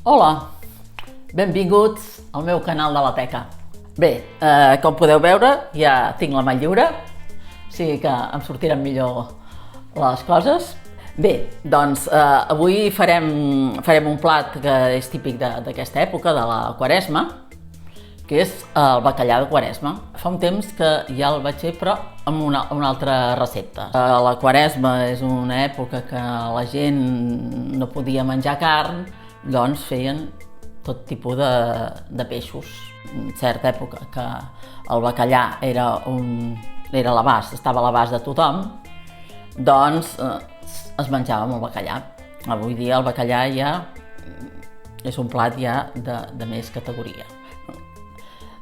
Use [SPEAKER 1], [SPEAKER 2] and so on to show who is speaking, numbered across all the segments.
[SPEAKER 1] Hola, benvinguts al meu canal de la Teca. Bé, com podeu veure, ja tinc la mà lliure, o sigui que em sortiran millor les coses. Bé, doncs avui farem un plat que és típic d'aquesta època, de la Quaresma, que és el bacallà de Quaresma. Fa un temps que ja el vaig fer, però amb una altra recepta. La Quaresma és una època que la gent no podia menjar carn, doncs feien tot tipus de peixos. En certa època que el bacallà era l'abast, estava a l'abast de tothom, doncs es menjava amb el bacallà. Avui dia el bacallà ja és un plat ja de més categoria.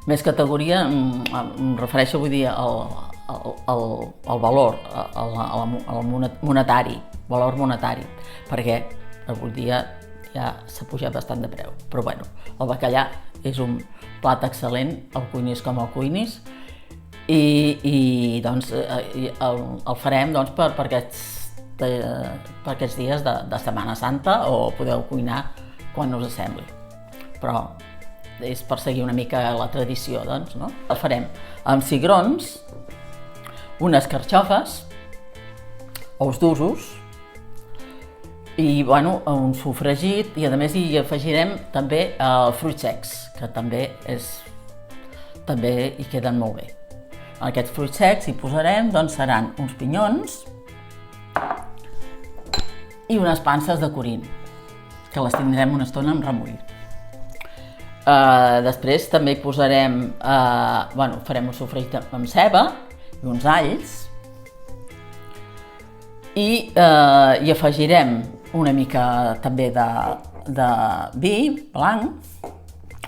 [SPEAKER 1] Més categoria em refereixo, vull dir, al valor, al monetari, valor monetari, perquè avui dia ja s'ha pujat bastant de preu. Però bueno, el bacallà és un plat excel·lent, el cuinis com el cuinis, i doncs el farem doncs, per aquests dies de Setmana Santa, o podeu cuinar quan us sembli. Però és per seguir una mica la tradició, doncs, no? El farem amb cigrons, unes carxofes, ous d'usos, i bueno, un sofregit, i a més hi afegirem també fruits secs, que també hi queden molt bé. En aquests fruits secs hi posarem, doncs seran uns pinyons i unes panses de corint, que les tindrem una estona amb remull. Després també hi posarem, farem un sofregit amb ceba i uns alls, i hi afegirem una mica també de vi blanc,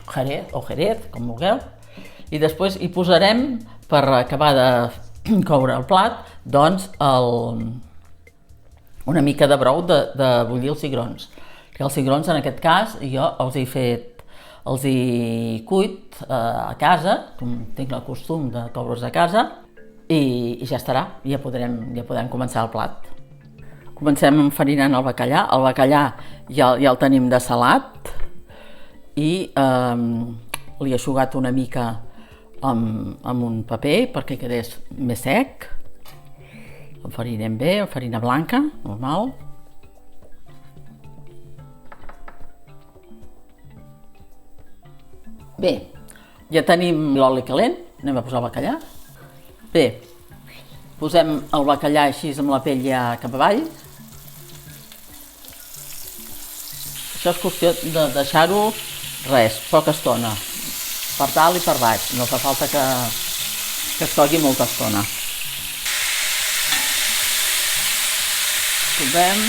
[SPEAKER 1] jerez, com vulgueu, i després hi posarem, per acabar de coure el plat, doncs una mica de brou de bullir els cigrons. Que els cigrons, en aquest cas, jo els he cuit a casa, com tinc el costum de coure'ls a casa, i ja estarà, ja podem començar el plat. Comencem enfarinant el bacallà. El bacallà ja el tenim dessalat i li he eixugat una mica amb un paper perquè quedés més sec. Enfarinem bé, amb farina blanca, normal. Bé, ja tenim l'oli calent, anem a posar el bacallà. Bé, posem el bacallà així amb la pell ja cap avall. Això és qüestió de deixar-ho poca estona, per dalt i per baix, no fa falta que es cogui molta estona. Posem.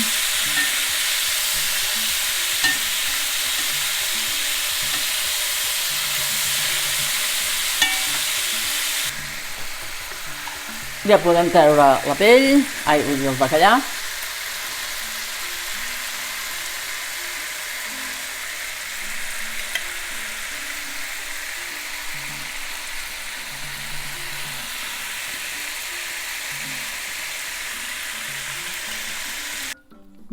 [SPEAKER 1] Ja podem treure la pell, vull dir el bacallà.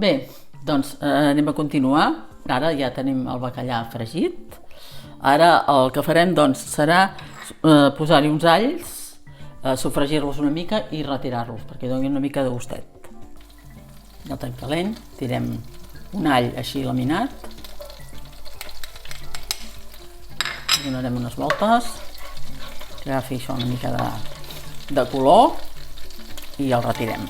[SPEAKER 1] Bé, doncs anem a continuar. Ara ja tenim el bacallà fregit. Ara el que farem doncs serà posar-hi uns alls, sofregir-los una mica i retirar-los perquè donin una mica de gustet. Ja el tenim calent, tirem un all així laminat, donarem unes voltes, que agafi això una mica de color i el retirem.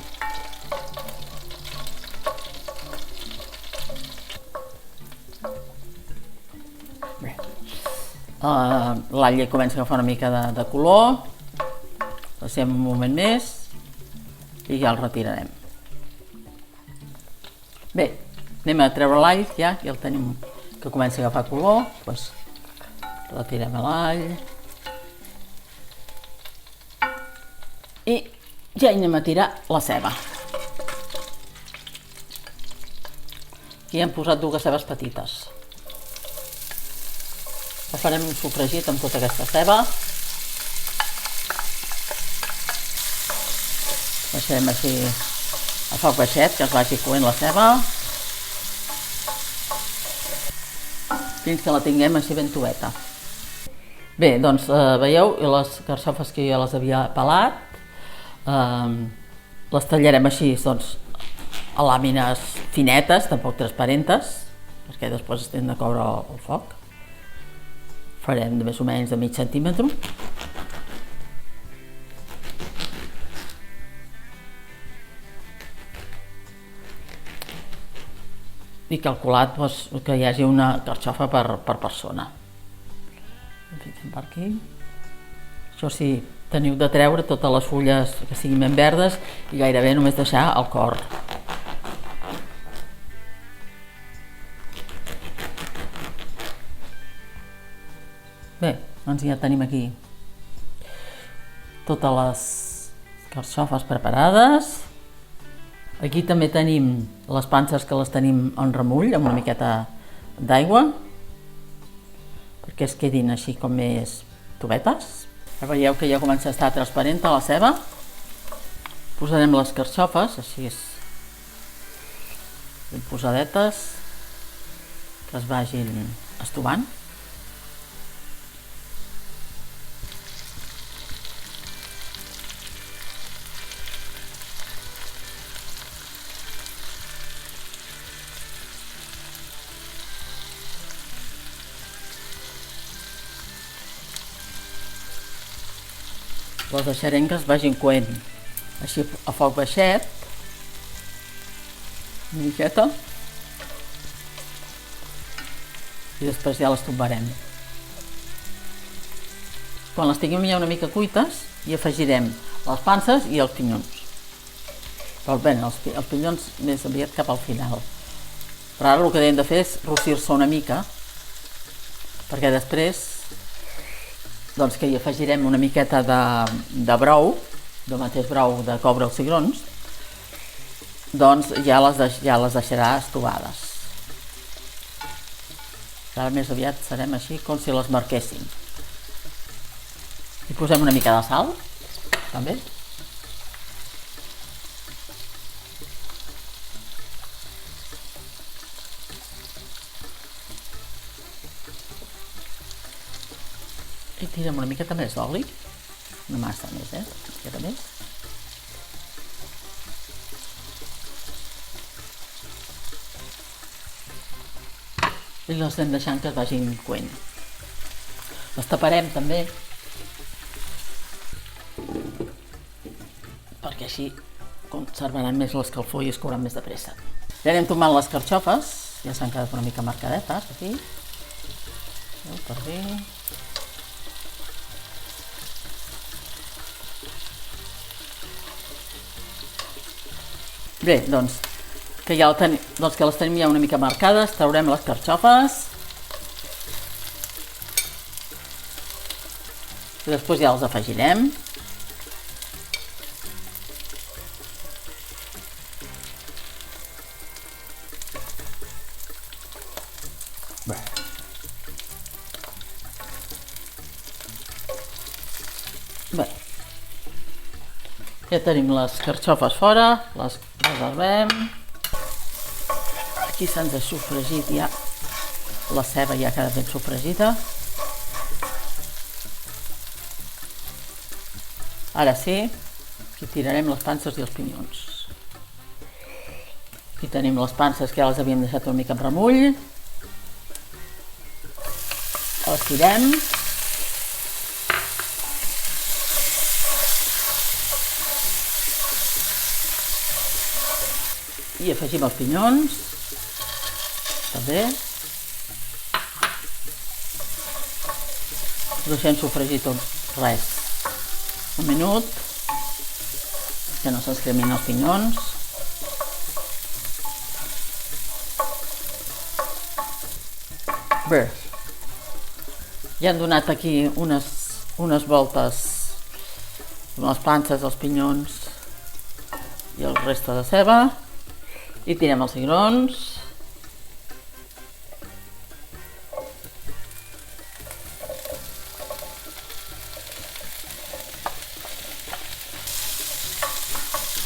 [SPEAKER 1] L'all ja comença a agafar una mica de color, passem un moment més i ja el retirarem. Bé, anem a treure l'all, ja el tenim que comença a agafar color, doncs retirem l'all i ja hi anem a tirar la ceba. Aquí hem posat 2 cebes petites. Farem un sofregit amb tota aquesta ceba. Deixarem així a foc baixet, que es vagi coent la ceba. fins que la tinguem així ben toveta. Bé, doncs veieu, les carxofes que jo les havia pelat, les tallarem així, doncs, a làmines finetes, tampoc transparentes, perquè després es tenen de coure al foc. Farem de més o menys de mig centímetre. I calculat que hi hagi una carxofa per persona. Fiquem per aquí. Això sí, teniu de treure totes les fulles que siguin ben verdes i gairebé només deixar el cor. Bé, doncs ja tenim aquí totes les carxofes preparades. Aquí també tenim les panses que les tenim en remull, amb una miqueta d'aigua, perquè es quedin així com més tovetes. Ja veieu que ja comença a estar transparent la ceba. Posarem les carxofes, així ben posadetes, que es vagin estovant. Les deixarem que es vagin coent així a foc baixet, una miqueta, i després ja les tombarem. Quan les tinguem ja una mica cuites, hi afegirem les panses i els pinyons. Però bé, els pinyons més aviat cap al final. Però ara el que hem de fer és rossir-se una mica, perquè després doncs que hi afegirem una miqueta de brou, del mateix brou de coure els cigrons, doncs ja les deixarà estovades. Ara més aviat serem així com si les marquéssim. Hi posem una mica de sal, també. I tirem una miqueta més d'oli, no massa més, una miqueta més. I les anem deixant que es vagin coent. Les taparem també, perquè així conservaran més l'escalfor i es couran més de pressa. Ja anem tomant les carxofes, ja s'han quedat una mica marcadetes aquí. Per aquí. Bé, doncs que les tenim ja una mica marcades, traurem les carxofes i després ja les afegirem. Bé, ja tenim les carxofes fora, les reservem. Aquí se'ns ha sofregit ja, la ceba ja ha quedat ben sofregida. Ara sí, aquí tirarem les panses i els pinyons. Aquí tenim les panses que ja les havíem deixat una mica en remull. Les tirem. I afegim els pinyons, també. Deixem sofregir tot res, un minut, que no se'ns cremin els pinyons. Bé, ja hem donat aquí unes voltes amb les panses, els pinyons i el resta de ceba. I tirem els cigrons.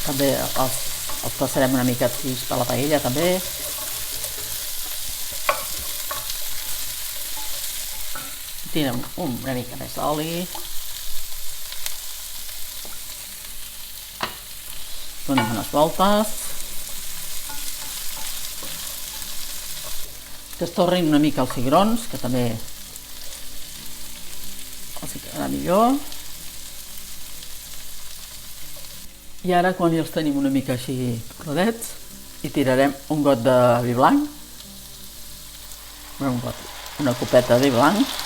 [SPEAKER 1] També els passarem una mica així per la paella també. tirem una mica més d'oli. Donem unes voltes. Que es torrin una mica els cigrons, que també els hi quedarà millor. I ara, quan ja els tenim una mica així rodets, hi tirarem un got de vi blanc. Una copeta de vi blanc.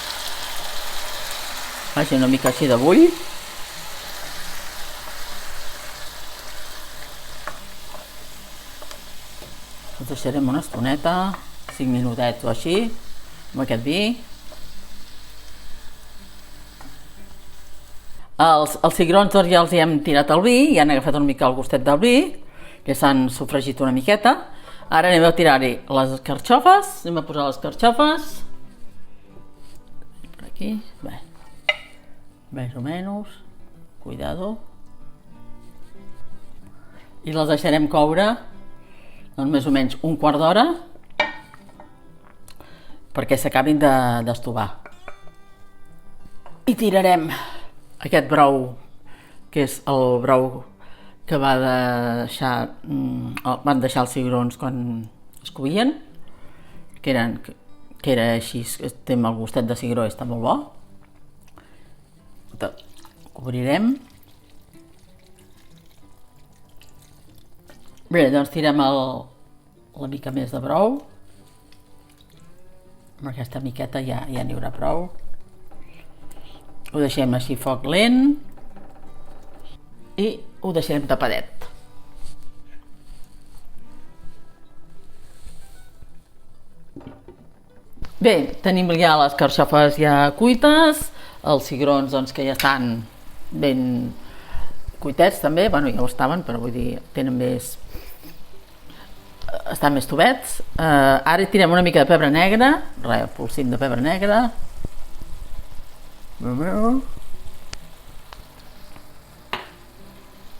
[SPEAKER 1] Faci una mica així de bull. Els deixarem una estoneta, 5 minutets o així, amb aquest vi. Els cigrons doncs ja els hi hem tirat al vi, ja han agafat una mica el gustet del vi, que s'han sofregit una miqueta. Ara anem a tirar-hi les carxofes, anem a posar les carxofes. Per aquí, bé, més o menys, cuidado. I les deixarem coure, doncs més o menys un quart d'hora, perquè s'acabin d'estovar. I tirarem aquest brou, que és el brou que van deixar els cigrons quan es coïen, que era així, té el gustet de cigró i està molt bo. Obrirem. Bé, doncs tirem la mica més de brou. Amb aquesta miqueta ja n'hi haurà prou. Ho deixem així a foc lent i ho deixarem tapadet. Bé, tenim ja les carxofes ja cuites, els cigrons doncs, que ja estan ben cuitets també, bueno, ja ho estaven, però vull dir, estan més tubets. Ara hi tirem una mica de pebre negre, polsim de pebre negre.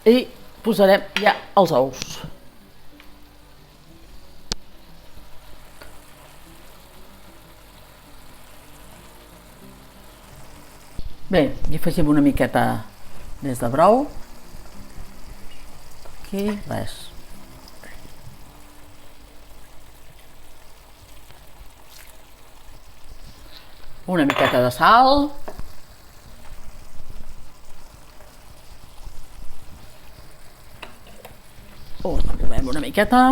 [SPEAKER 1] I posarem ja els ous. Bé, hi afegim una miqueta més de brou. Aquí, res. Una miqueta de sal. Ho removem una miqueta.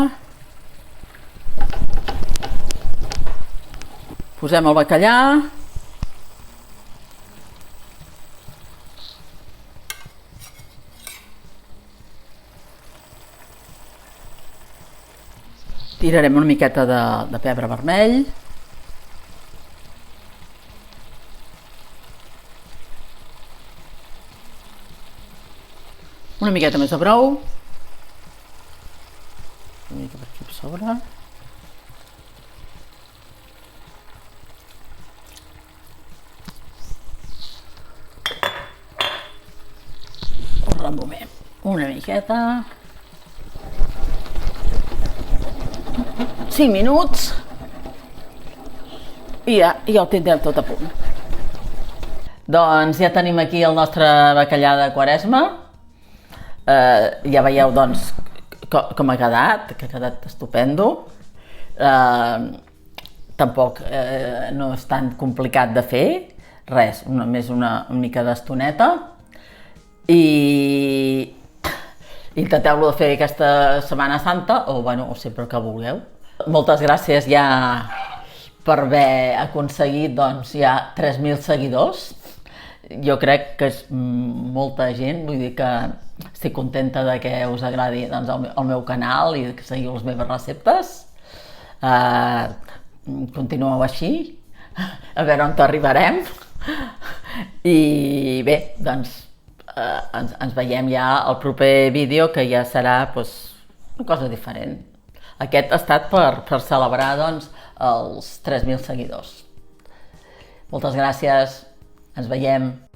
[SPEAKER 1] Posem el bacallà. Tirarem una miqueta de pebre vermell. Una miqueta més de brou. Una mica per aquí per sobre. Ho removem una miqueta. 5 minuts i ja ho tindrem tot a punt. Doncs ja tenim aquí el nostre bacallà de Quaresma. Ja veieu doncs com ha quedat, que ha quedat estupendo. Tampoc no és tan complicat de fer, res, només una mica d'estoneta. I intenteu-lo de fer aquesta Setmana Santa o sempre que vulgueu. Moltes gràcies ja per haver aconseguit ja 3.000 seguidors. Jo crec que és molta gent, vull dir que estic contenta de que us agradi el meu canal i que seguiu les meves receptes. Continueu així, a veure on arribarem. I bé, doncs ens veiem ja al proper vídeo, que ja serà una cosa diferent. Aquest ha estat per celebrar els 3.000 seguidors. Moltes gràcies, ens veiem.